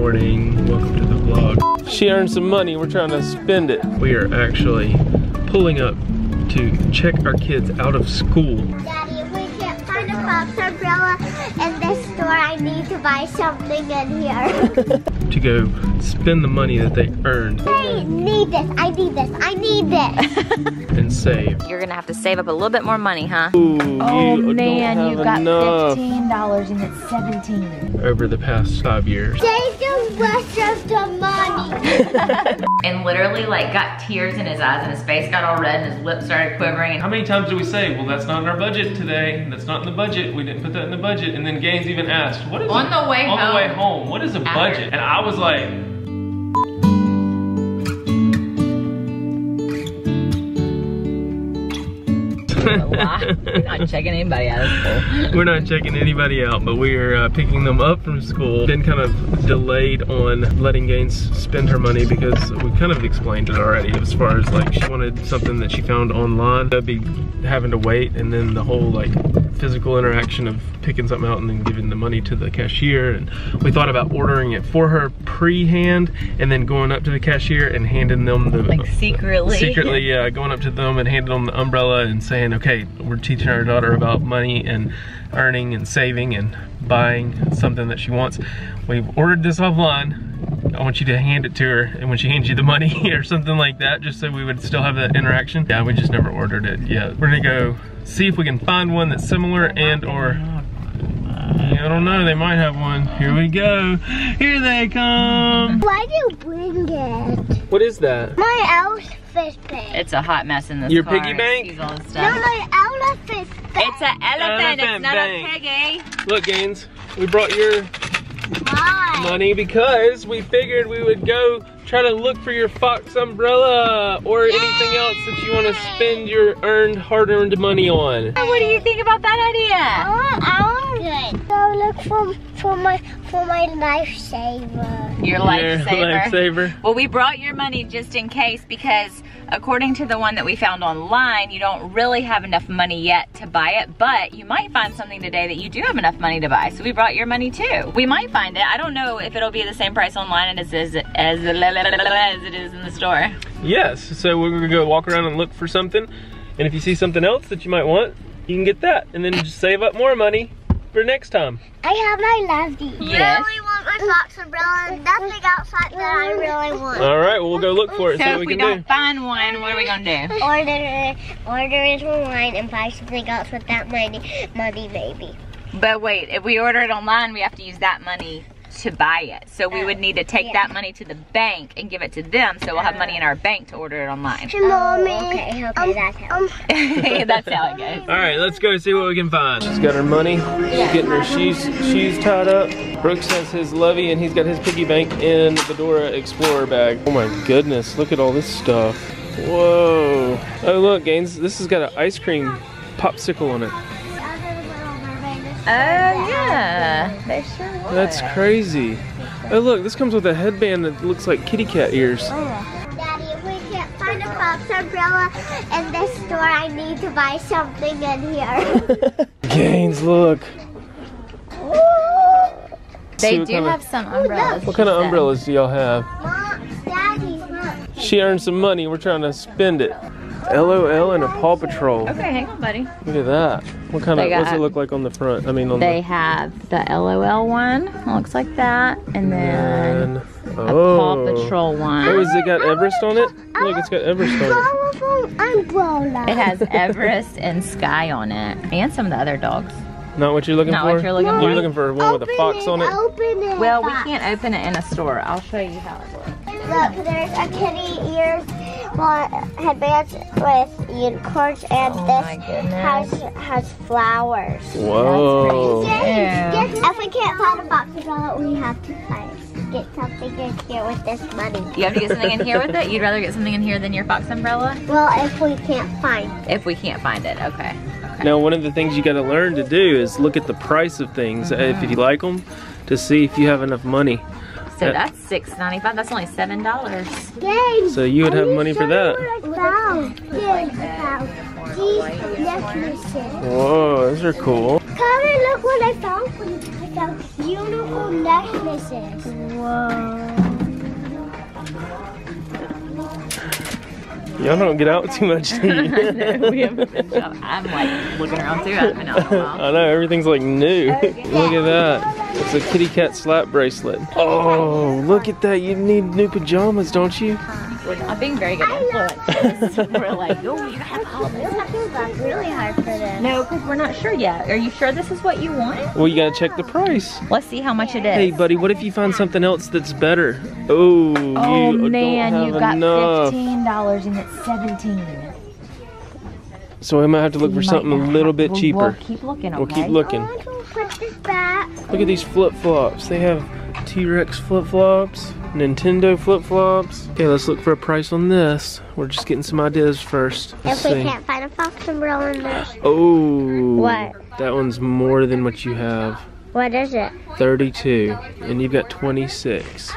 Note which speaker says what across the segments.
Speaker 1: morning. Welcome to the vlog. She earned some money. We're trying to spend it. We are actually pulling up to check our kids out of school.
Speaker 2: Daddy, if we can't find a box umbrella in this store, I need to buy something in here.
Speaker 1: To go spend the money that they earned.
Speaker 2: I need this, I need this, I need this.
Speaker 1: And save.
Speaker 3: You're gonna have to save up a little bit more money, huh?
Speaker 1: Ooh,
Speaker 3: Oh
Speaker 1: you
Speaker 3: man,
Speaker 1: don't
Speaker 3: you
Speaker 1: have
Speaker 3: got
Speaker 1: enough.
Speaker 3: $15 and it's 17.
Speaker 1: Over the past 5 years.
Speaker 2: Save the rest of the money.
Speaker 3: And literally like got tears in his eyes and his face got all red and his lips started quivering.
Speaker 1: How many times do we say, well, that's not in our budget today. That's not in the budget. We didn't put that in the budget. And then Gaines even asked, what is
Speaker 3: On
Speaker 1: it?
Speaker 3: the way
Speaker 1: On
Speaker 3: home.
Speaker 1: the way home, what is a budget? And I was like,
Speaker 3: We're not checking anybody out of school.
Speaker 1: we're not checking anybody out, but we are picking them up from school. Been kind of delayed on letting Gaines spend her money because we kind of explained it already as far as like she wanted something that she found online. That'd be having to wait, and then the whole like physical interaction of picking something out and then giving the money to the cashier. And we thought about ordering it for her pre-hand and then going up to the cashier and handing them the
Speaker 3: Like secretly.
Speaker 1: yeah, going up to them and handing them the umbrella and saying, okay, we're teaching our daughter about money and earning and saving and buying something that she wants. We've ordered this offline. I want you to hand it to her, and when she hands you the money or something like that, just so we would still have that interaction. Yeah, we just never ordered it yet. We're gonna go see if we can find one that's similar and or I don't know, they might have one. Here we go. Here they come.
Speaker 2: Why do you bring it?
Speaker 1: What is that?
Speaker 2: My elephant bank.
Speaker 3: It's a hot mess in this
Speaker 1: Your
Speaker 3: car.
Speaker 1: piggy bank?
Speaker 3: Excuse all this
Speaker 2: No,
Speaker 3: stuff.
Speaker 2: my elephant bank.
Speaker 3: It's an elephant,
Speaker 1: Elephant
Speaker 3: it's not
Speaker 1: bank.
Speaker 3: a piggy.
Speaker 1: Look, Gaines, we brought your
Speaker 2: Why?
Speaker 1: money because we figured we would go try to look for your Fox umbrella or anything else that you want to spend your earned, hard-earned money on.
Speaker 3: What do you think about that idea?
Speaker 2: I'm good. Go look for my lifesaver.
Speaker 3: Your lifesaver.
Speaker 1: Lifesaver.
Speaker 3: Well, we brought your money just in case because according to the one that we found online, you don't really have enough money yet to buy it, but you might find something today that you do have enough money to buy. So we brought your money too. We might find it. I don't know if it'll be the same price online as it is in the store.
Speaker 1: Yes, so we're gonna go walk around and look for something, and if you see something else that you might want, you can get that, and then just save up more money for next time.
Speaker 2: I have my lovey.
Speaker 3: Yes.
Speaker 2: Really want my Fox umbrella and nothing outside that I really want.
Speaker 1: All right, well, we'll go look for it, see
Speaker 3: So
Speaker 1: what
Speaker 3: if
Speaker 1: we
Speaker 3: we
Speaker 1: can
Speaker 3: don't
Speaker 1: do.
Speaker 3: find one, what are we gonna do?
Speaker 2: Order it online and buy something else with that money maybe.
Speaker 3: But wait, if we order it online, we have to use that money to buy it. So we would need to take that money to the bank and give it to them, so we'll have money in our bank to order it online.
Speaker 2: Hey, Mommy. Okay, that's how.
Speaker 3: That's how it goes.
Speaker 1: All right, let's go see what we can find. She's got her money. She's getting her shoes tied up. Brooks has his lovey, and he's got his piggy bank in the Dora Explorer bag. Oh my goodness, look at all this stuff. Whoa. Oh look, Gaines, this has got an ice cream popsicle on it.
Speaker 3: Oh yeah, they sure would.
Speaker 1: That's crazy. Oh look, this comes with a headband that looks like kitty cat ears.
Speaker 2: Daddy, if we can't find a Fox umbrella in this store, I need to buy something in here.
Speaker 1: Gaines, look.
Speaker 3: They
Speaker 1: See what
Speaker 3: do
Speaker 1: kind of-
Speaker 3: have some umbrellas.
Speaker 1: What kind of umbrellas do y'all have?
Speaker 2: Mom, Daddy, look.
Speaker 1: She earned some money, we're trying to spend it. LOL and a Paw Patrol.
Speaker 3: Okay, hang on, buddy.
Speaker 1: Look at that. What kind of,
Speaker 3: They got-
Speaker 1: what's it look like on the front? I mean on
Speaker 3: They have the LOL one, looks like that, and then
Speaker 1: the...
Speaker 3: a Paw Patrol
Speaker 1: Oh,
Speaker 3: one.
Speaker 1: has it got Everest on it? Look, it's got Everest on it.
Speaker 2: Colorful umbrella.
Speaker 3: It has Everest and Sky on it, and some of the other dogs.
Speaker 1: Not what you're looking
Speaker 3: Not
Speaker 1: for?
Speaker 3: what you're looking for?
Speaker 1: You're looking for one with a fox on it?
Speaker 2: Open it.
Speaker 3: Well, we can't open it in a store. I'll show you how it works.
Speaker 2: Look, there's a kitty ears headbands with unicorns, and
Speaker 3: Oh my
Speaker 2: this has flowers.
Speaker 1: Whoa.
Speaker 2: Yes, if we can't find a Fox umbrella, we have to get something in here with this money.
Speaker 3: You have to get something in here with it? You'd rather get something in here than your Fox umbrella?
Speaker 2: Well, if we can't find it.
Speaker 3: If we can't find it, okay.
Speaker 1: Now, one of the things you got to learn to do is look at the price of things, if you like them, to see if you have enough money.
Speaker 3: So that's $6.95. That's only $7.
Speaker 2: Yay!
Speaker 1: So you would have money for that.
Speaker 2: These necklaces.
Speaker 1: Whoa, those are cool.
Speaker 2: Cullen, look what I found for you. found beautiful necklaces. Whoa.
Speaker 1: Y'all don't get out too much, do you?
Speaker 3: I know, we haven't been shopping. I'm like looking around too. I haven't been out in a while.
Speaker 1: I know, everything's like new. Look at that. It's a kitty cat slap bracelet. Oh, look at that. You need new pajamas, don't you?
Speaker 3: I'm being very good influence. We're like, oh, you have all this.
Speaker 2: That's really hard for this.
Speaker 3: No, because we're not sure yet. Are you sure this is what you want?
Speaker 1: Well, you gotta check the price.
Speaker 3: Let's see how much it is.
Speaker 1: Hey, buddy, what if you find something else that's better? Oh,
Speaker 3: Oh
Speaker 1: you
Speaker 3: man,
Speaker 1: don't
Speaker 3: you've
Speaker 1: have
Speaker 3: got
Speaker 1: enough.
Speaker 3: $15 and it's $17.
Speaker 1: So we might have to look for something a little bit cheaper.
Speaker 3: We'll keep looking, okay?
Speaker 1: We'll keep looking.
Speaker 2: I want to put this back.
Speaker 1: Look at these flip-flops. They have T-Rex flip-flops, Nintendo flip-flops. Okay, let's look for a price on this. We're just getting some ideas first. Let's
Speaker 2: If we
Speaker 1: see.
Speaker 2: can't find a fox umbrella in this.
Speaker 1: Oh.
Speaker 2: What?
Speaker 1: That one's more than what you have.
Speaker 2: What is it?
Speaker 1: 32. And you've got 26.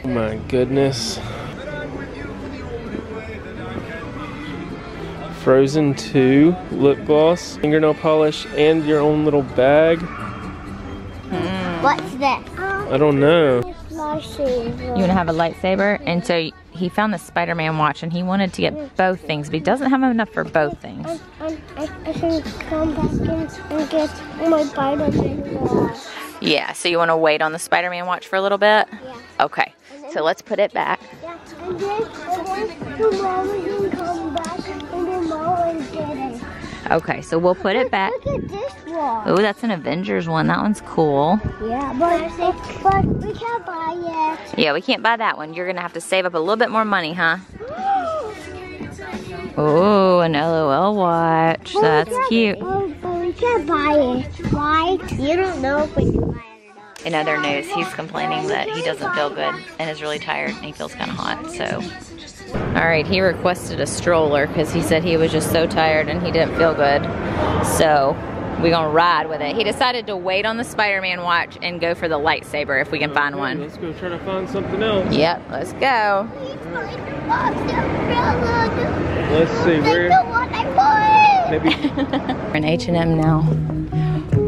Speaker 1: Oh my goodness. Frozen 2, lip gloss, fingernail polish, and your own little bag.
Speaker 2: What's this?
Speaker 1: I don't know.
Speaker 3: You want to have a lightsaber? And so he found the Spider-Man watch and he wanted to get both things, but he doesn't have enough for both things.
Speaker 2: I can come back and get my Spider-Man watch.
Speaker 3: Yeah, so you want to wait on the Spider-Man watch for a little bit?
Speaker 2: Yeah.
Speaker 3: Okay, so let's put it back.
Speaker 2: Yeah, and then tomorrow we can come back and tomorrow and get it.
Speaker 3: Okay, so we'll put it back.
Speaker 2: Look at this one.
Speaker 3: Oh, that's an Avengers one. That one's cool.
Speaker 2: Yeah, but we can't buy it.
Speaker 3: Yeah, we can't buy that one. You're going to have to save up a little bit more money, huh? Oh, an LOL watch. That's cute.
Speaker 2: But we can't buy it. Why? You don't know if we can buy it or not.
Speaker 3: In other news, he's complaining that he doesn't feel good and is really tired and he feels kind of hot, so. All right, he requested a stroller because he said he was just so tired and he didn't feel good. So we're gonna ride with it. He decided to wait on the Spider-Man watch and go for the lightsaber if we can find one.
Speaker 1: Let's go try to find something else.
Speaker 3: Yep, let's go.
Speaker 1: Let's see, where?
Speaker 2: That's the one I want.
Speaker 1: Maybe.
Speaker 3: We're in H&M now.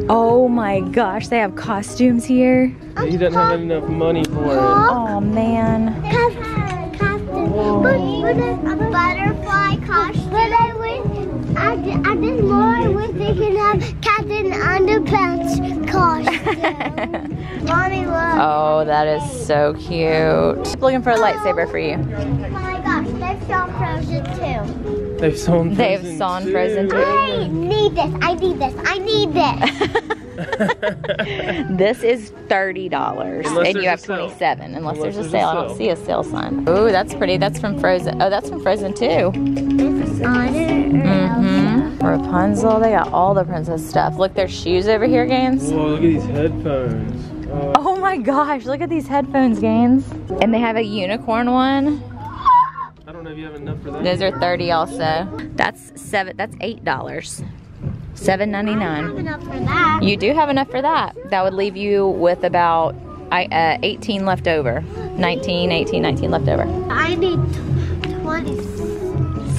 Speaker 3: Oh my gosh, they have costumes here.
Speaker 1: He doesn't have enough money for it.
Speaker 3: Oh man.
Speaker 2: But a butterfly costume. But I did more. I was thinking of Captain Underpants costume. Mommy, look.
Speaker 3: Oh, that is so cute. Keep looking for a lightsaber for you.
Speaker 2: Oh my gosh, they've shown Frozen too.
Speaker 1: They've sewn Frozen
Speaker 3: They've sewn Frozen too.
Speaker 2: I need this. I need this. I need this.
Speaker 3: This is $30
Speaker 1: Unless
Speaker 3: and you have
Speaker 1: there's a sale.
Speaker 3: 27 unless there's a
Speaker 1: there's a
Speaker 3: sale. I
Speaker 1: sale.
Speaker 3: don't see a sale sign. Oh, that's pretty. That's from Frozen. Oh, that's from Frozen too. Rapunzel. They got all the princess stuff. Look, there's shoes over here, Gaines.
Speaker 1: Whoa, look at these headphones.
Speaker 3: Oh my gosh, look at these headphones, Gaines. And they have a unicorn one.
Speaker 1: I don't know if you have enough for that.
Speaker 3: Those are 30 also. That's $8. $7.99.
Speaker 2: Enough for that.
Speaker 3: You do have enough for that. That would leave you with about 18 left over. 19 left over.
Speaker 2: I need 27.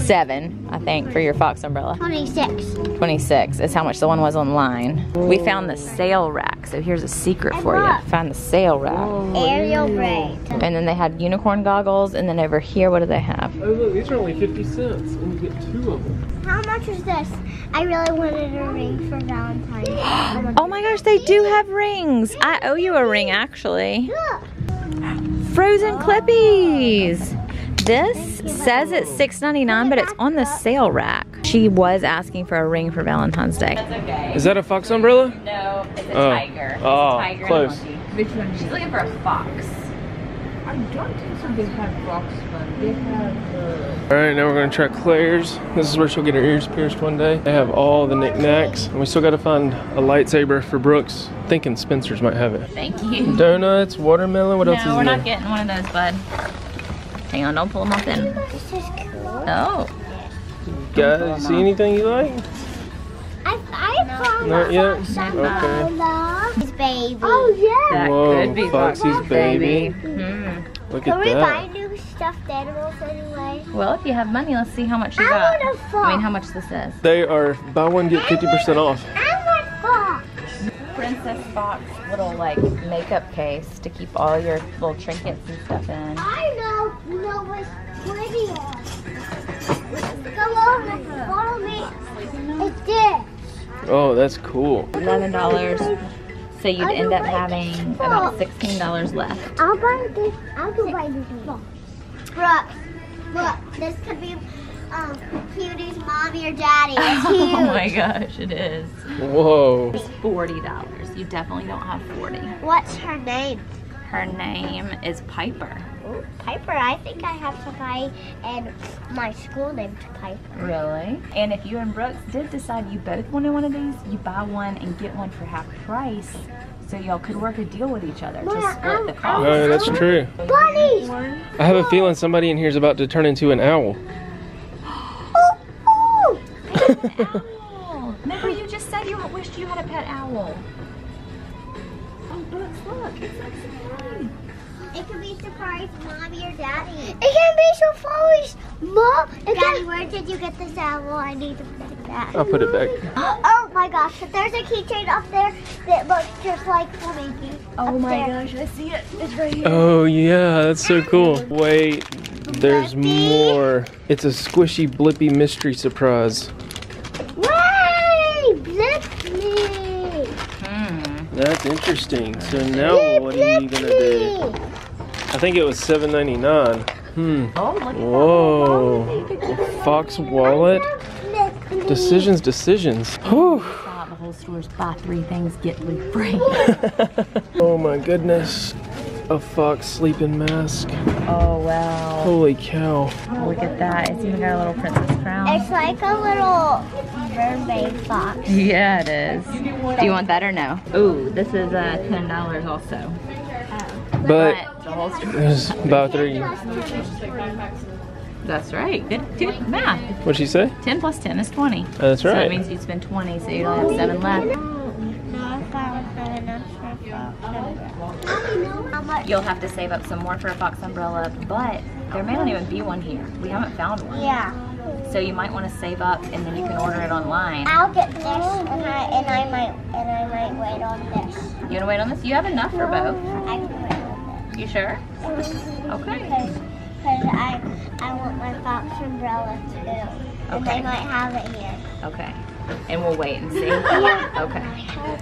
Speaker 3: 7, I think, for your fox umbrella.
Speaker 2: 26.
Speaker 3: 26 is how much the one was online. We found the sale rack, so here's a secret for you. Found the sale rack.
Speaker 2: Ariel braid.
Speaker 3: And then they had unicorn goggles, and then over here, what do they have?
Speaker 1: Oh look, these are only 50 cents, and you get 2 of them.
Speaker 2: How much is this? I really wanted a ring for Valentine's Day.
Speaker 3: Oh my gosh, they do have rings. I owe you a ring, actually.
Speaker 2: Look.
Speaker 3: Frozen Clippies. This says it's $6.99, but it's on the sale rack. She was asking for a ring for Valentine's Day. That's okay.
Speaker 1: Is that a fox umbrella?
Speaker 3: No, it's a
Speaker 1: tiger.
Speaker 3: It's
Speaker 1: Oh,
Speaker 3: a tiger
Speaker 1: close.
Speaker 3: and a monkey. Which one? She's looking for a fox.
Speaker 4: I don't think so. They have rocks, but they have.
Speaker 1: Alright, now we're gonna try Claire's. This is where she'll get her ears pierced one day. They have all the knickknacks. And we still gotta find a lightsaber for Brooks. Thinking Spencer's might have it.
Speaker 3: Thank you.
Speaker 1: Donuts, watermelon, what else is
Speaker 3: No,
Speaker 1: in
Speaker 3: we're
Speaker 1: there?
Speaker 3: not getting one of those, bud. Hang on, don't pull them off in.
Speaker 2: This is cool.
Speaker 3: Oh.
Speaker 1: Guys, see anything you like?
Speaker 2: I found
Speaker 1: Not yet?
Speaker 2: Fox
Speaker 1: Okay.
Speaker 2: umbrella. His baby. Oh yeah.
Speaker 3: That
Speaker 1: Whoa,
Speaker 3: could be
Speaker 1: Foxy's baby.
Speaker 3: Hmm.
Speaker 1: Look
Speaker 2: Can
Speaker 1: at
Speaker 2: we buy
Speaker 1: that.
Speaker 2: new stuffed animals anyway?
Speaker 3: Well, if you have money, let's see how much you
Speaker 2: I
Speaker 3: got.
Speaker 2: want a fox.
Speaker 3: I mean, how much this is.
Speaker 1: They are buy one, get 50% off.
Speaker 2: I want fox.
Speaker 3: Princess Fox little like makeup case to keep all your little trinkets and stuff in.
Speaker 2: I know. You know what's prettier? Come over. Follow me. It's this.
Speaker 1: Oh, that's cool.
Speaker 3: $11. So you'd end up having about $16 left.
Speaker 2: I'll buy this. I'll go buy this one. Brooke, look. This could be Cutie's mommy or daddy. It's huge.
Speaker 3: Oh my gosh, it is.
Speaker 1: Whoa.
Speaker 3: It's $40. You definitely don't have 40.
Speaker 2: What's her name?
Speaker 3: Her name is Piper.
Speaker 2: Ooh, Piper. I think I have to buy and my school named Piper.
Speaker 3: Really? And if you and Brooks did decide you both wanted one of these, you buy one and get one for half price. So y'all could work a deal with each other to split the cost.
Speaker 1: Oh, that's true.
Speaker 2: Bunnies!
Speaker 1: I have a feeling somebody in here is about to turn into an owl.
Speaker 2: Ooh!
Speaker 3: Owl. Remember you just said you wished you had a pet owl. Oh, Brooks, look. It's like surprise.
Speaker 2: It could be surprise mommy or daddy.
Speaker 5: It can be surprise, Mom.
Speaker 2: Daddy, where did you get this owl? I need to put it back.
Speaker 1: I'll put it back.
Speaker 2: Oh my gosh, there's a keychain up there that looks just like Flamingo.
Speaker 3: Oh my gosh, I see it. It's right here.
Speaker 1: Oh yeah, that's so cool. Wait, there's more. It's a squishy blippy mystery surprise.
Speaker 2: Way! Blippy!
Speaker 1: That's interesting. So now what are you gonna do? I think it was $7.99.
Speaker 3: Oh, look at
Speaker 1: Whoa.
Speaker 3: that.
Speaker 1: Fox wallet. Decisions. Whew.
Speaker 3: The whole store's buy 3 things, get 3 free.
Speaker 1: Oh my goodness. A fox sleeping mask.
Speaker 3: Oh wow.
Speaker 1: Holy cow.
Speaker 3: Look at that. It's even got a little princess crown.
Speaker 2: It's like a little mermaid fox.
Speaker 3: Yeah, it is. Do you want that or no? Ooh, this is $10 also.
Speaker 1: But
Speaker 3: the whole store.
Speaker 1: there's about 3.
Speaker 3: That's right. Good math.
Speaker 1: What'd she say?
Speaker 3: 10 plus 10 is 20.
Speaker 1: That's
Speaker 3: So
Speaker 1: right.
Speaker 3: that means you'd spend 20, so you'd only have 7 left.
Speaker 2: How much?
Speaker 3: You'll have to save up some more for a fox umbrella, but there may not even be one here. We haven't found one.
Speaker 2: Yeah.
Speaker 3: So you might want to save up, and then you can order it online.
Speaker 2: I'll get this, and I might wait on this.
Speaker 3: You want to wait on this? You have enough for both.
Speaker 2: I can wait on this.
Speaker 3: You sure? Okay.
Speaker 2: Because I want my fox umbrella too. And
Speaker 3: Okay.
Speaker 2: they might have it here.
Speaker 3: Okay. And we'll wait and see.
Speaker 2: Yeah.
Speaker 3: Okay.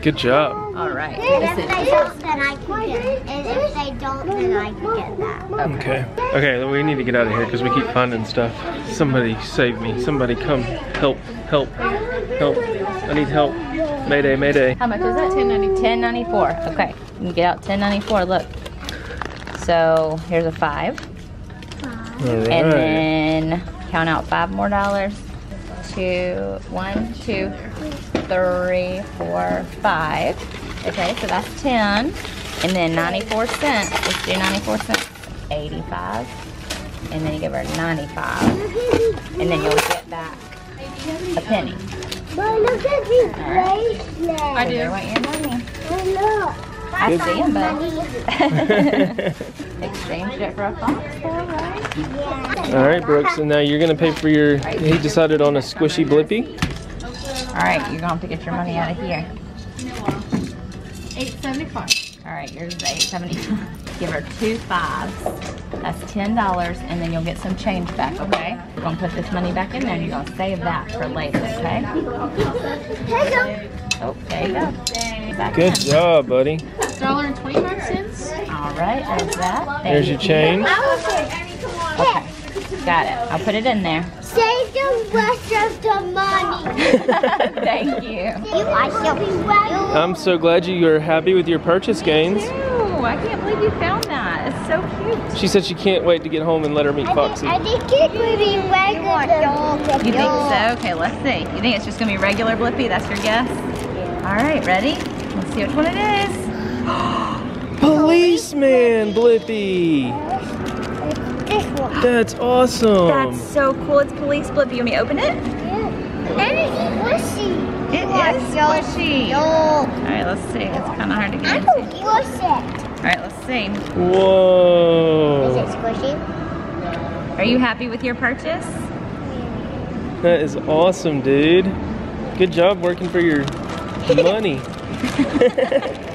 Speaker 1: Good job.
Speaker 3: All right.
Speaker 2: And if they don't, then I can get it. And if they don't, then I can get that.
Speaker 1: Okay. Okay, we need to get out of here because we keep finding stuff. Somebody save me. Somebody come. Help. Help. Help. I need help. Mayday, mayday.
Speaker 3: How much is that? $10.94. Okay. You can get out $10.94. Look. So here's a 5.
Speaker 1: All right.
Speaker 3: And then count out $5 more. 2, 1, 2, 3, 4, 5. Okay, so that's 10. And then 94 cents. Let's do 94 cents. 85. And then you give her 95. And then you'll get back a penny.
Speaker 2: But look at this bracelet.
Speaker 3: I do. Want your money.
Speaker 2: Look.
Speaker 3: I see him, but exchanged it for a fox, right?
Speaker 1: All right, Brooks, and now you're gonna pay for your. He decided on a squishy blippy.
Speaker 3: All right, you're gonna have to get your money out of here.
Speaker 4: $8.75.
Speaker 3: All right, yours is $8.75. Give her 2 5s. That's $10, and then you'll get some change back. Okay? You're gonna put this money back in there, and you're gonna save that for later. Okay? Oh, there you go. Back
Speaker 1: Good
Speaker 3: in.
Speaker 1: job, buddy.
Speaker 4: $1.25.
Speaker 3: All right, there's that.
Speaker 1: Here's your change.
Speaker 3: Okay, got it. I'll put it in there.
Speaker 2: Save the rest of the money.
Speaker 3: Thank you.
Speaker 1: I'm so glad you are happy with your purchase gains.
Speaker 3: Ew, I can't believe you found that. It's so cute.
Speaker 1: She said she can't wait to get home and let her meet Foxy.
Speaker 2: I think it would be regular.
Speaker 3: You think so? Okay, let's see. You think it's just gonna be regular Blippy? That's your guess? All right, ready? Let's see which one it is.
Speaker 1: Policeman Blippy.
Speaker 2: This one.
Speaker 1: That's awesome.
Speaker 3: That's so cool. It's police Blippy. You want me to open it?
Speaker 2: And it's squishy.
Speaker 3: It is squishy. All right, let's see. It's kind of hard to
Speaker 2: I
Speaker 3: get
Speaker 2: can
Speaker 3: into.
Speaker 2: squish it.
Speaker 3: All right, let's see.
Speaker 1: Whoa.
Speaker 2: Is it squishy?
Speaker 3: Are you happy with your purchase?
Speaker 1: That is awesome, dude. Good job working for your money.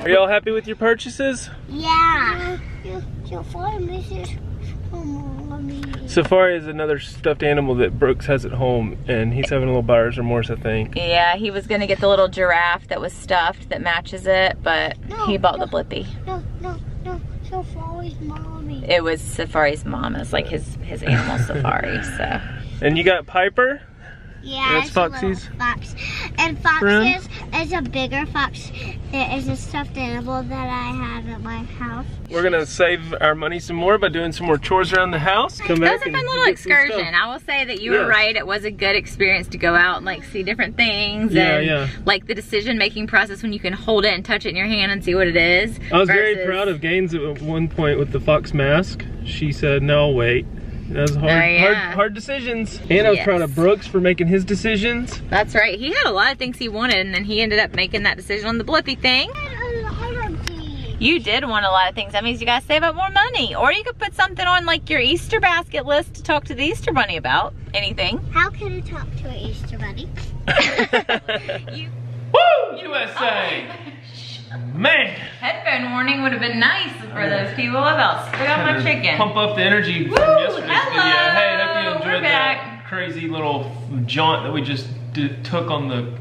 Speaker 1: Are y'all happy with your purchases?
Speaker 2: Yeah. Safari misses mommy.
Speaker 1: Safari is another stuffed animal that Brooks has at home, and he's having a little buyer's remorse, I think.
Speaker 3: Yeah, he was gonna get the little giraffe that was stuffed that matches it, but he bought the Blippi.
Speaker 2: No. Safari's mommy.
Speaker 3: It was Safari's mom. It was like his animal Safari, so.
Speaker 1: And you got Piper?
Speaker 2: Yeah,
Speaker 1: That's
Speaker 2: it's a little
Speaker 1: Foxy's
Speaker 2: fox. And Fox's is a bigger fox. There is a stuffed animal that I have at my house.
Speaker 1: We're gonna save our money some more by doing some more chores around the house. Come
Speaker 3: That
Speaker 1: back
Speaker 3: was a
Speaker 1: and
Speaker 3: fun little
Speaker 1: get some
Speaker 3: excursion.
Speaker 1: stuff.
Speaker 3: I will say that you were right. It was a good experience to go out and like see different things.
Speaker 1: Yeah,
Speaker 3: and
Speaker 1: yeah.
Speaker 3: like the decision making process when you can hold it and touch it in your hand and see what it is.
Speaker 1: I was very
Speaker 3: versus-
Speaker 1: proud of Gaines at one point with the fox mask. She said, no, wait. That was hard,
Speaker 3: Oh, yeah.
Speaker 1: hard decisions. And I was proud of Brooks for making his decisions.
Speaker 3: That's right. He had a lot of things he wanted, and then he ended up making that decision on the Blippi thing. You did want a lot of things. That means you gotta save up more money. Or you could put something on like your Easter basket list to talk to the Easter Bunny about. Anything.
Speaker 2: How can I talk to an Easter bunny?
Speaker 1: Woo! USA! Man!
Speaker 3: Headphone warning would have been nice for those people. About spit out my chicken.
Speaker 1: Pump up the energy from
Speaker 3: Woo!
Speaker 1: yesterday's
Speaker 3: Hello!
Speaker 1: video. Hey, hope you
Speaker 3: We're
Speaker 1: enjoyed
Speaker 3: back.
Speaker 1: that crazy little jaunt that we just took on the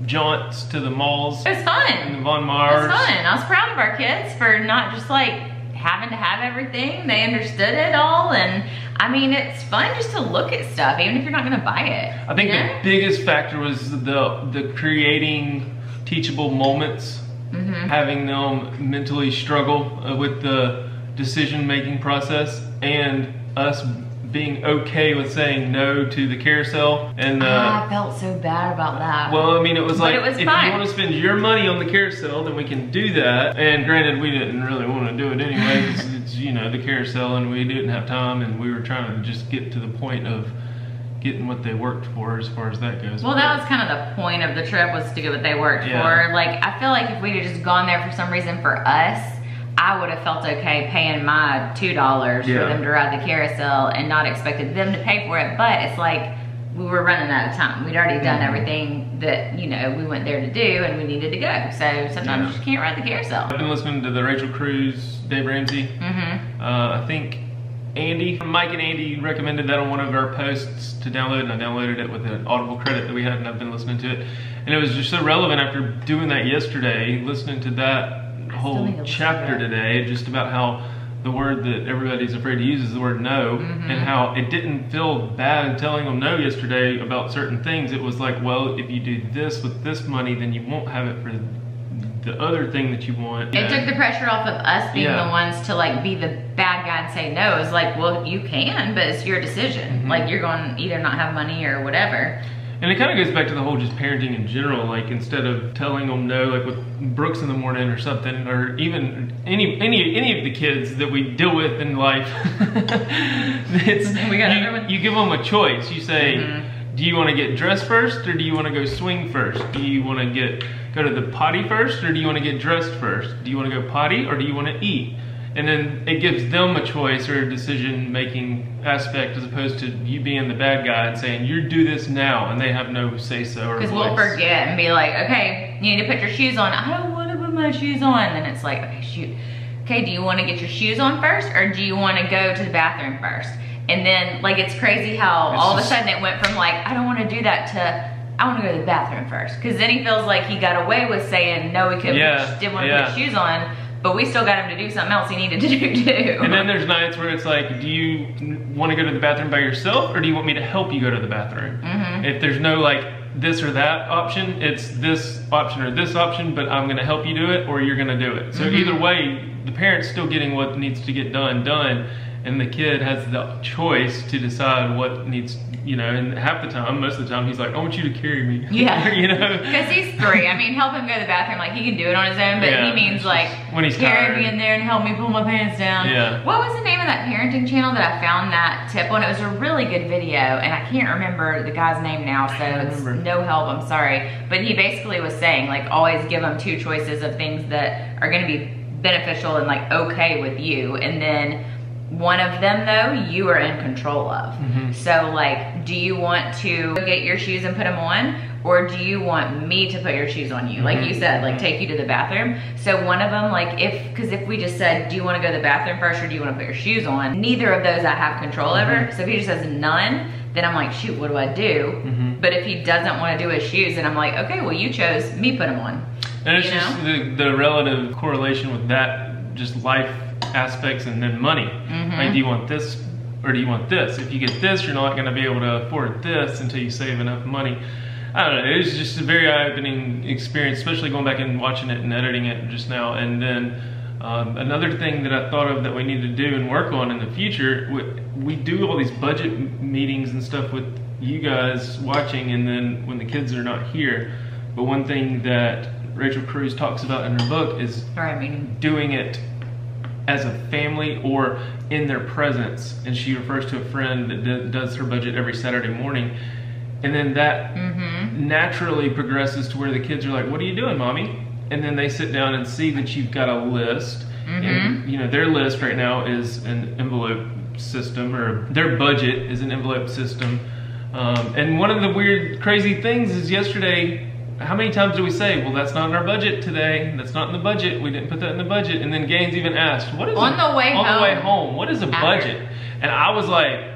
Speaker 1: jaunts to the malls.
Speaker 3: It was fun.
Speaker 1: And the Von
Speaker 3: It
Speaker 1: Mars.
Speaker 3: was fun. I was proud of our kids for not just like having to have everything. They understood it all, and I mean, it's fun just to look at stuff, even if you're not gonna buy it.
Speaker 1: I think
Speaker 3: you know?
Speaker 1: the biggest factor was the creating teachable moments, having them mentally struggle with the decision-making process, and us being okay with saying no to the carousel. And
Speaker 3: I felt so bad about that.
Speaker 1: well, I mean, it was
Speaker 3: But
Speaker 1: like,
Speaker 3: it was
Speaker 1: if
Speaker 3: fun.
Speaker 1: you want to spend your money on the carousel, then we can do that. And granted, we didn't really want to do it anyway, because it's, you know, the carousel, and we didn't have time, and we were trying to just get to the point of getting what they worked for as far as that goes.
Speaker 3: Well, that was kind of the point of the trip, was to get what they worked for. Like, I feel like if we'd have just gone there for some reason for us, I would have felt okay paying my $2 for them to ride the carousel and not expected them to pay for it. But it's like, we were running out of time. We'd already done everything that, you know, we went there to do, and we needed to go. So sometimes you just can't ride the carousel.
Speaker 1: I've been listening to the Rachel Cruz, Dave Ramsey. I think Mike and Andy recommended that on one of our posts to download, and I downloaded it with an Audible credit that we had, and I've been listening to it. And it was just so relevant after doing that yesterday, listening to that whole chapter today, just about how the word that everybody's afraid to use is the word no, and how it didn't feel bad telling them no yesterday about certain things. It was like, well, if you do this with this money, then you won't have it for the other thing that you want.
Speaker 3: It took the pressure off of us being the ones to like be the bad guy and say no. It's like, well, you can, but it's your decision. Like, you're going to either not have money or whatever.
Speaker 1: And it kind of goes back to the whole just parenting in general. Like, instead of telling them no, like with Brooks in the morning or something, or even any of the kids that we deal with in life, you give them a choice. You say, do you want to get dressed first, or do you want to go swing first? Do you want to go to the potty first, or do you want to get dressed first? Do you want to go potty, or do you want to eat? And then it gives them a choice or a decision-making aspect, as opposed to you being the bad guy and saying, you do this now, and they have no say-so or voice.
Speaker 3: Because we'll forget and be like, okay, you need to put your shoes on. I don't want to put my shoes on. And it's like, okay, shoot. Okay, do you want to get your shoes on first, or do you want to go to the bathroom first? And then, like, it's crazy how all of a sudden it went from like, I don't want to do that, to I want to go to the bathroom first. Because then he feels like he got away with saying no, he couldn't, didn't want to put his shoes on. But we still got him to do something else he needed to do too.
Speaker 1: And then there's nights where it's like, do you want to go to the bathroom by yourself, or do you want me to help you go to the bathroom? If there's no like this or that option, it's this option or this option, but I'm gonna help you do it, or you're gonna do it. So either way, the parent's still getting what needs to get done, and the kid has the choice to decide what needs, you know, and half the time, most of the time, he's like, I want you to carry me.
Speaker 3: Yeah.
Speaker 1: You know?
Speaker 3: Because he's 3. I mean, help him go to the bathroom. Like, he can do it on his own, but he means like,
Speaker 1: when he's
Speaker 3: carry
Speaker 1: tired.
Speaker 3: me in there and help me pull my pants down.
Speaker 1: Yeah.
Speaker 3: What was the name of that parenting channel that I found that tip on? It was a really good video, and I can't remember the guy's name now, so it's no help, I'm sorry. But he basically was saying, like, always give them 2 choices of things that are gonna be beneficial and like okay with you, and then one of them though you are in control of. So like, do you want to get your shoes and put them on, or do you want me to put your shoes on you? Like you said, like take you to the bathroom. So one of them, like because if we just said, do you want to go to the bathroom first or do you want to put your shoes on? Neither of those I have control over. So if he just says none, then I'm like, shoot, what do I do? But if he doesn't want to do his shoes, then I'm like, okay, well you chose me put them on.
Speaker 1: And it's just the relative correlation with that, just life aspects and then money. Like, do you want this or do you want this? If you get this, you're not going to be able to afford this until you save enough money. I don't know, it was just a very eye-opening experience, especially going back and watching it and editing it just now. And then another thing that I thought of that we need to do and work on in the future, we do all these budget meetings and stuff with you guys watching, and then when the kids are not here. But one thing that Rachel Cruz talks about in her book is doing it as a family or in their presence. And she refers to a friend that does her budget every Saturday morning. And then that naturally progresses to where the kids are like, what are you doing, mommy? And then they sit down and see that you've got a list. And you know, their list right now is an envelope system, or their budget is an envelope system. And one of the weird, crazy things is yesterday, how many times do we say, well, that's not in our budget today. That's not in the budget. We didn't put that in the budget. And then Gaines even asked, what is
Speaker 3: on the way home,
Speaker 1: what is a budget? And I was like,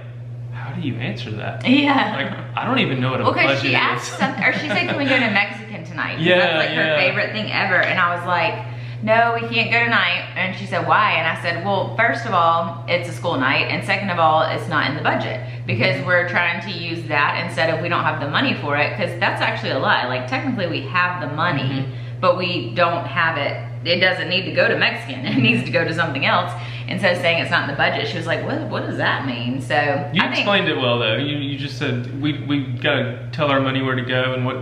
Speaker 1: how do you answer that?
Speaker 3: Yeah.
Speaker 1: Like, I don't even know what a budget is.
Speaker 3: She asked something, or she said, can we go to Mexican tonight?
Speaker 1: Yeah,
Speaker 3: that's like her favorite thing ever. And I was like, no, we can't go tonight. And she said, why? And I said, well, first of all, it's a school night. And second of all, it's not in the budget, because we're trying to use that instead of we don't have the money for it, because that's actually a lie. Like, technically we have the money, but we don't have it. It doesn't need to go to Mexican. It needs to go to something else. And so saying it's not in the budget, she was like, what does that mean? So
Speaker 1: you explained it well though. You just said we gotta tell our money where to go and what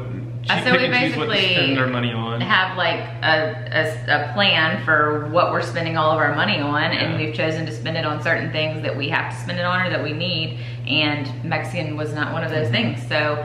Speaker 3: so we basically
Speaker 1: spend our money on.
Speaker 3: Have like a plan for what we're spending all of our money on, and we've chosen to spend it on certain things that we have to spend it on or that we need, and Mexican was not one of those things. So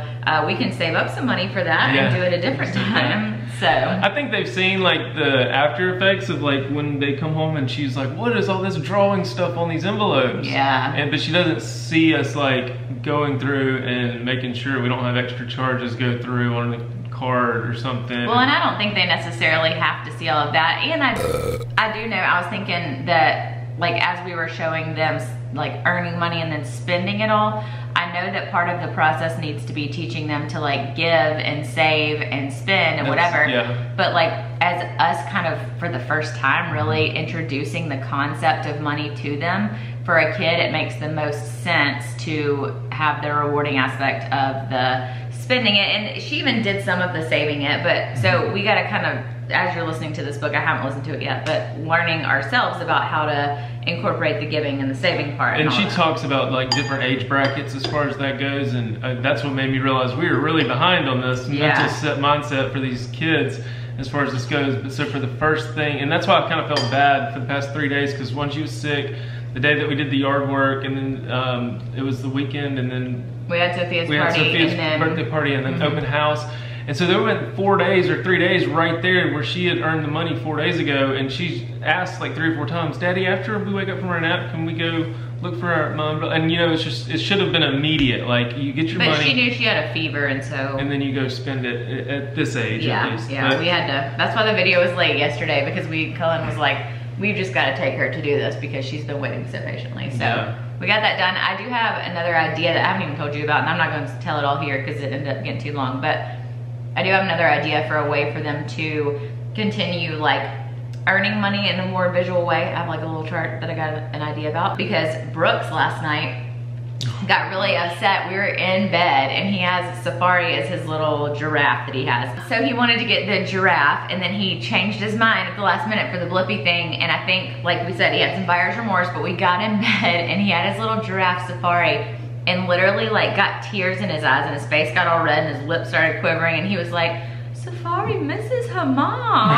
Speaker 3: we can save up some money for that and do it a different time. So
Speaker 1: I think they've seen like the after effects of like when they come home and she's like, what is all this drawing stuff on these envelopes? But she doesn't see us like going through and making sure we don't have extra charges go through on the card or something.
Speaker 3: Well, and I don't think they necessarily have to see all of that. And I do know, I was thinking that like as we were showing them like earning money and then spending it all, I know that part of the process needs to be teaching them to like give and save and spend and whatever. But like as us kind of for the first time really introducing the concept of money to them, for a kid it makes the most sense to have the rewarding aspect of the spending it. And she even did some of the saving it, but so we got to kind of, as you're listening to this book, I haven't listened to it yet, but learning ourselves about how to incorporate the giving and the saving part.
Speaker 1: And she talks about like different age brackets as far as that goes, and that's what made me realize we were really behind on this mental mindset for these kids as far as this goes. But so for the first thing, and that's why I kind of felt bad for the past 3 days, because when she was sick, the day that we did the yard work, and then it was the weekend, and then
Speaker 3: we had Sophia's
Speaker 1: birthday party and then open house. And so there went 4 days or 3 days right there where she had earned the money 4 days ago, and she asked like 3 or 4 times, Daddy, after we wake up from our nap, can we go look for our mom? And you know, it's just, it should have been immediate. Like you get your money.
Speaker 3: But she knew she had a fever, and so.
Speaker 1: And then you go spend it at this age at least.
Speaker 3: Yeah, we had to, that's why the video was late yesterday, because Cullen was like, we've just got to take her to do this because she's been waiting so patiently. So we got that done. I do have another idea that I haven't even told you about, and I'm not going to tell it all here because it ended up getting too long, but I do have another idea for a way for them to continue like earning money in a more visual way. I have like a little chart that I got an idea about, because Brooks last night got really upset. We were in bed and he has Safari as his little giraffe that he has. So he wanted to get the giraffe, and then he changed his mind at the last minute for the Blippi thing. And I think, like we said, he had some buyer's remorse, but we got in bed and he had his little giraffe Safari, and literally like got tears in his eyes and his face got all red and his lips started quivering, and he was like, Safari misses her mom.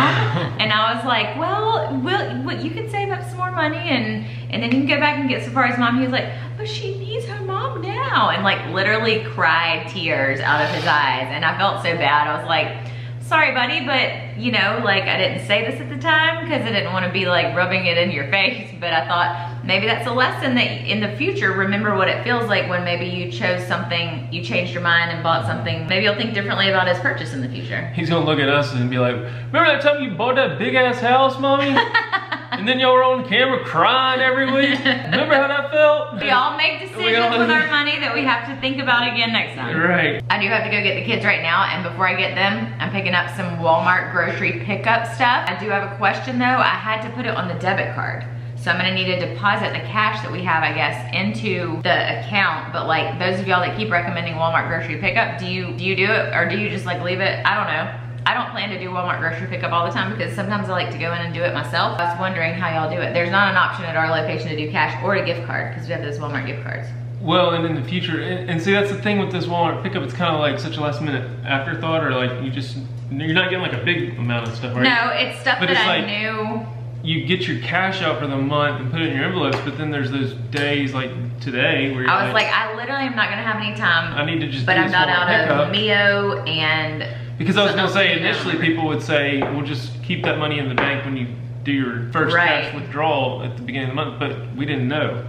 Speaker 3: And I was like, well, you can save up some more money and then you can go back and get Safari's mom. He was like, but she needs her mom now. And like literally cried tears out of his eyes. And I felt so bad. I was like, sorry buddy, but you know, like I didn't say this at the time because I didn't want to be like rubbing it in your face, but I thought maybe that's a lesson that in the future, remember what it feels like when maybe you chose something, you changed your mind and bought something. Maybe you'll think differently about his purchase in the future.
Speaker 1: He's gonna look at us and be like, remember that time you bought that big ass house, Mommy? And then y'all were on camera crying every week? Remember how that felt?
Speaker 3: We all make decisions with our money that we have to think about again next time.
Speaker 1: Right.
Speaker 3: I do have to go get the kids right now, and before I get them, I'm picking up some Walmart grocery pickup stuff. I do have a question though. I had to put it on the debit card. So I'm gonna need to deposit the cash that we have, I guess, into the account. But like those of y'all that keep recommending Walmart grocery pickup, do you do it, or do you just like leave it? I don't know. I don't plan to do Walmart grocery pickup all the time because sometimes I like to go in and do it myself. I was wondering how y'all do it. There's not an option at our location to do cash or a gift card because we have those Walmart gift cards.
Speaker 1: Well, and in the future, and see, that's the thing with this Walmart pickup, it's kind of like such a last minute afterthought, or like you're not getting like a big amount of stuff, right?
Speaker 3: No, it's stuff
Speaker 1: but
Speaker 3: that
Speaker 1: it's
Speaker 3: I
Speaker 1: like,
Speaker 3: knew.
Speaker 1: You get your cash out for the month and put it in your envelopes, but then there's those days like today where you're
Speaker 3: I was like, I literally am not gonna have any time.
Speaker 1: I need to just
Speaker 3: but
Speaker 1: do
Speaker 3: I'm
Speaker 1: this
Speaker 3: not
Speaker 1: Walmart
Speaker 3: out
Speaker 1: pickup.
Speaker 3: of Mio and
Speaker 1: Because I was gonna say, initially people would say, we'll just keep that money in the bank when you do your first cash withdrawal at the beginning of the month, but we didn't know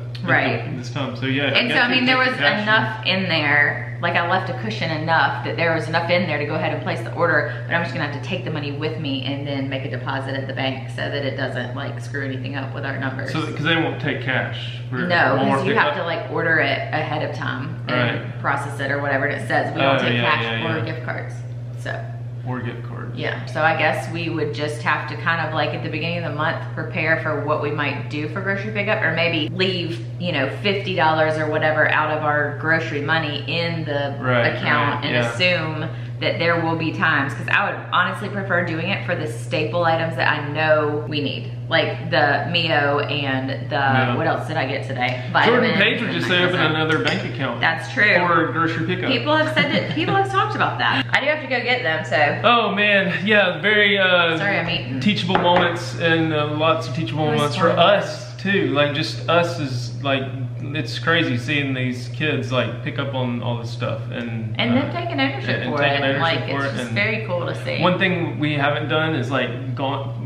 Speaker 1: this time, so yeah.
Speaker 3: And so I mean, there was enough in there, like I left a cushion enough that there was enough in there to go ahead and place the order, but I'm just gonna have to take the money with me and then make a deposit at the bank so that it doesn't like screw anything up with our numbers.
Speaker 1: So, because they won't take cash.
Speaker 3: No, because you have to like order it ahead of time and process it or whatever, and it says we don't take cash or gift cards, so.
Speaker 1: Or gift cards.
Speaker 3: Yeah, so I guess we would just have to kind of like at the beginning of the month prepare for what we might do for grocery pickup, or maybe leave, you know, $50 or whatever out of our grocery money in the account and assume that there will be times, because I would honestly prefer doing it for the staple items that I know we need. Like the Mio and the, what else did I get today?
Speaker 1: Jordan Page would just say open another bank account.
Speaker 3: That's true.
Speaker 1: For grocery pickup.
Speaker 3: People have said that, people have talked about that. I do have to go get them, so.
Speaker 1: Oh man, yeah, very
Speaker 3: sorry, I'm eating.
Speaker 1: Teachable moments, and lots of teachable moments for us too. Like just us is like, it's crazy seeing these kids like pick up on all this stuff and
Speaker 3: them taking ownership for it. And like it's just very cool to see.
Speaker 1: One thing we haven't done is like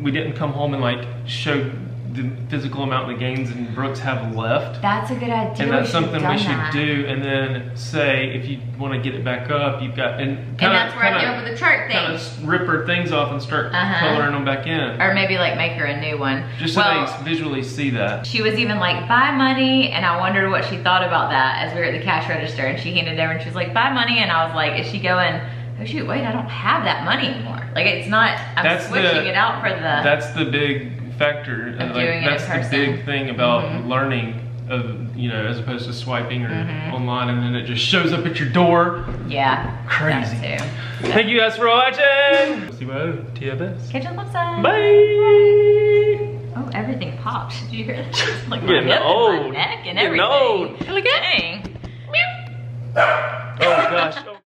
Speaker 1: we didn't come home and like show the physical amount of the gains and Brooks have left.
Speaker 3: That's a good idea.
Speaker 1: And that's something we should do, and then say if you want to get it back up, you've got and
Speaker 3: that's where I go with the chart thing.
Speaker 1: Kind of rip her things off and start coloring them back in.
Speaker 3: Or maybe like make her a new one.
Speaker 1: Just so they visually see that.
Speaker 3: She was even like, buy money, and I wondered what she thought about that as we were at the cash register, and she handed it over and she was like, buy money, and I was like, is she going, oh shoot, wait, I don't have that money anymore. Like it's not, I'm switching it out for the.
Speaker 1: That's the big factor.
Speaker 3: Of doing
Speaker 1: that's
Speaker 3: it in person.
Speaker 1: The big thing about learning of, you know, as opposed to swiping or online and then it just shows up at your door.
Speaker 3: Yeah.
Speaker 1: Crazy.
Speaker 3: That too.
Speaker 1: Thank you guys for watching. See you later. TFS.
Speaker 3: Catch you on the flip side.
Speaker 1: Bye.
Speaker 3: Oh, everything popped. Did you hear that? Like
Speaker 1: Getting
Speaker 3: my hip
Speaker 1: old.
Speaker 3: and my neck and
Speaker 1: Getting
Speaker 3: everything.
Speaker 1: old.
Speaker 3: Dang.